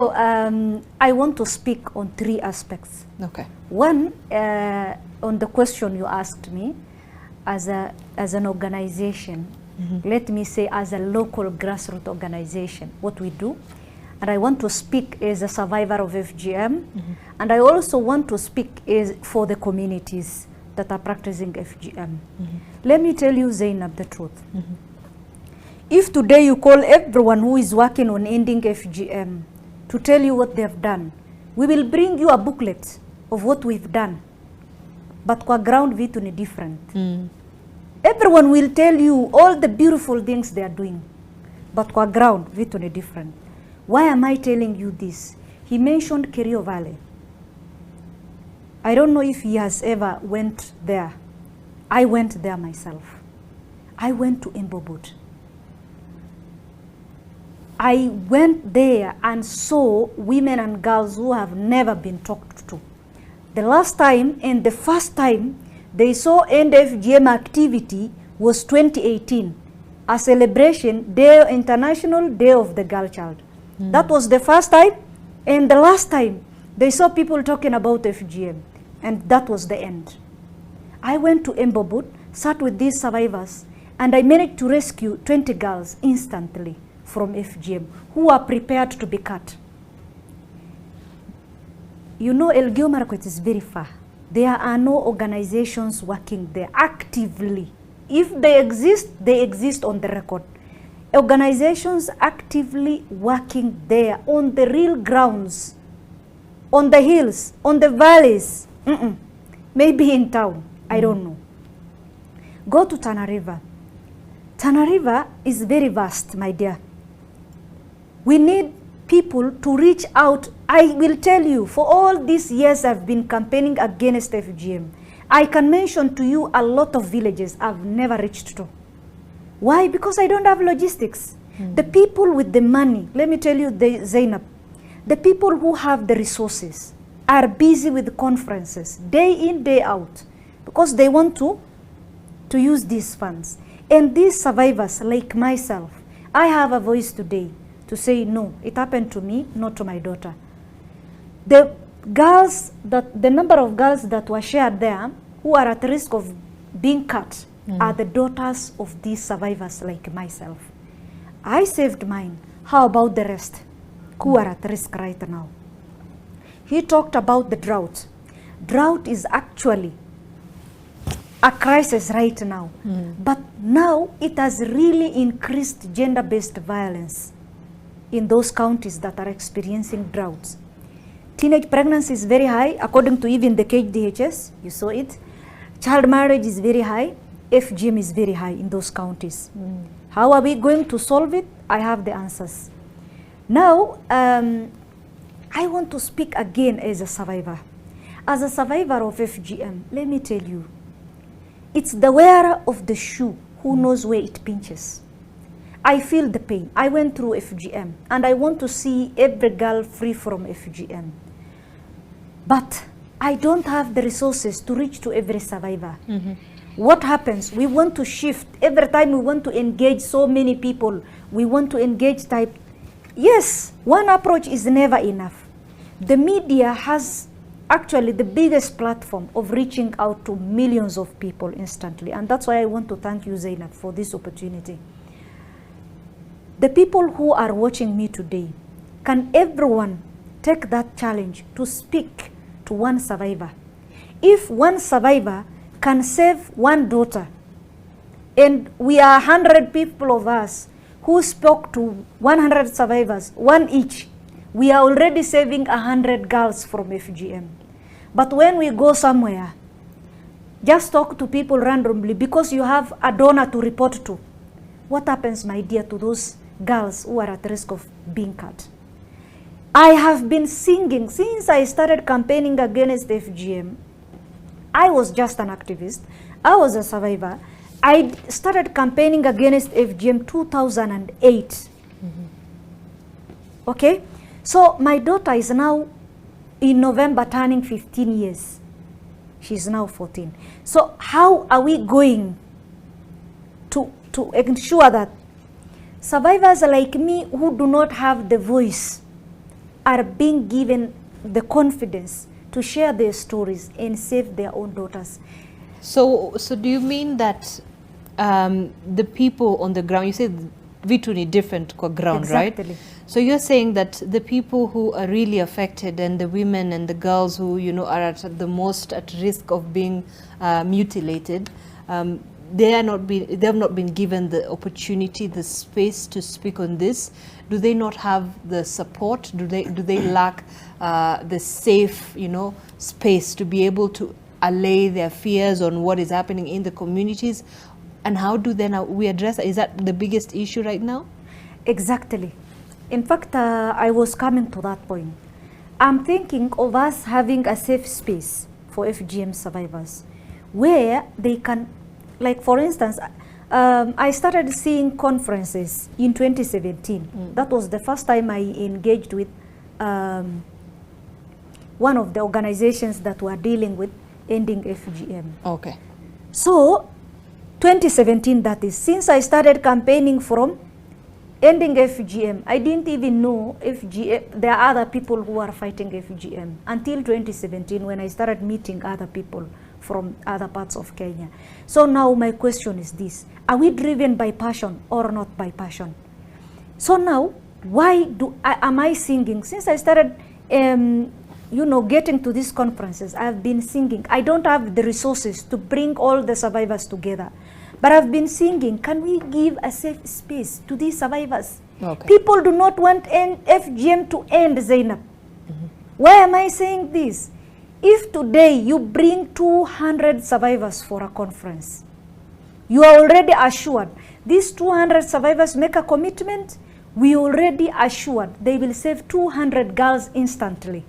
I want to speak on three aspects. Okay. One, on the question you asked me, as an organization, let me say as a local grassroots organization, what we do. And I want to speak as a survivor of FGM. And I also want to speak for the communities that are practicing FGM. Let me tell you, Zainab, the truth. If today you call everyone who is working on ending FGM to tell you what they've done, we will bring you a booklet of what we've done. But kwa ground vitu ni different. Everyone will tell you all the beautiful things they are doing. But kwa ground vitu ni different. Why am I telling you this? He mentioned Kerio Valley. I don't know if he has ever went there. I went there myself. I went to Embobot. I went there and saw women and girls who have never been talked to. The last time and the first time they saw end FGM activity was 2018, a celebration, International Day of the Girl Child. That was the first time, and the last time they saw people talking about FGM, and that was the end. I went to Embobot, sat with these survivors, and I managed to rescue 20 girls instantly from FGM who are prepared to be cut. You know, Elgeyo Marakwet is very far. There are no organizations working there actively. If they exist on the record. Organizations actively working there on the real grounds, on the hills, on the valleys, maybe in town, I don't know. Go to Tana River. Tana River is very vast, my dear. We need people to reach out. I will tell you, for all these years I've been campaigning against FGM, I can mention to you a lot of villages I've never reached to. Why? Because I don't have logistics. The people with the money, let me tell you, Zainab, the people who have the resources are busy with conferences, day in, day out, because they want to use these funds. And these survivors, like myself, I have a voice today to say, no, it happened to me, not to my daughter. The number of girls that were shared there who are at risk of being cut are the daughters of these survivors like myself. I saved mine. How about the rest who are at risk right now? He talked about the drought. Drought is actually a crisis right now. But now it has really increased gender-based violence in those counties that are experiencing droughts. Teenage pregnancy is very high, according to even the KDHS, you saw it. Child marriage is very high. FGM is very high in those counties. How are we going to solve it? I have the answers. Now, I want to speak again as a survivor. As a survivor of FGM, let me tell you, it's the wearer of the shoe who knows where it pinches. I feel the pain. I went through FGM, and I want to see every girl free from FGM. But I don't have the resources to reach to every survivor. What happens? We want to shift. Every time we want to engage so many people, we want to engage type. Yes, one approach is never enough. The media has actually the biggest platform of reaching out to millions of people instantly. And that's why I want to thank you, Zainab, for this opportunity. The people who are watching me today, can everyone take that challenge to speak to one survivor? If one survivor can save one daughter, and we are 100 people of us who spoke to 100 survivors, one each, we are already saving 100 girls from FGM. But when we go somewhere, just talk to people randomly because you have a donor to report to. What happens, my dear, to those girls who are at risk of being cut? I have been singing since I started campaigning against FGM. I was just an activist. I was a survivor. I started campaigning against FGM 2008. Okay? So my daughter is now in November turning 15 years. She's now 14. So how are we going to ensure that survivors like me who do not have the voice are being given the confidence to share their stories and save their own daughters. So do you mean that the people on the ground, you said vitu ni different kwa ground, Exactly. right? So you're saying that the people who are really affected and the women and the girls who, you know, are at the most at risk of being mutilated, they have not been given the opportunity, the space to speak on this. Do they not have the support? Do they lack the safe, you know, space to be able to allay their fears on what is happening in the communities? And how do then we address that? Is that the biggest issue right now? Exactly. In fact, I was coming to that point. I'm thinking of us having a safe space for FGM survivors where they can, like for instance, I started seeing conferences in 2017. That was the first time I engaged with one of the organizations that were dealing with ending FGM. Okay. So 2017, that is, since I started campaigning from ending FGM, I didn't even know FGM, there are other people who are fighting FGM until 2017 when I started meeting other people from other parts of Kenya. So now my question is this: are we driven by passion or not by passion? So now, why am I singing? Since I started you know, getting to these conferences, I've been singing. I don't have the resources to bring all the survivors together, but I've been singing, can we give a safe space to these survivors? Okay. People do not want FGM to end, Zainab. Why am I saying this? If today you bring 200 survivors for a conference, you are already assured these 200 survivors make a commitment, we already assured they will save 200 girls instantly.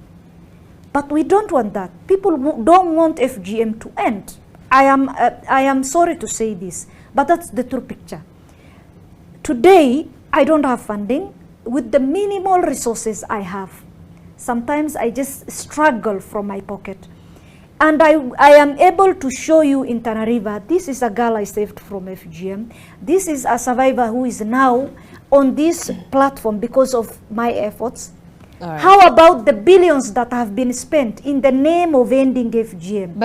But we don't want that. People don't want FGM to end. I am sorry to say this, but that's the true picture. Today, I don't have funding. With the minimal resources I have, sometimes I just struggle from my pocket. And I am able to show you in Tana River, this is a girl I saved from FGM. This is a survivor who is now on this platform because of my efforts. Right. How about the billions that have been spent in the name of ending FGM? But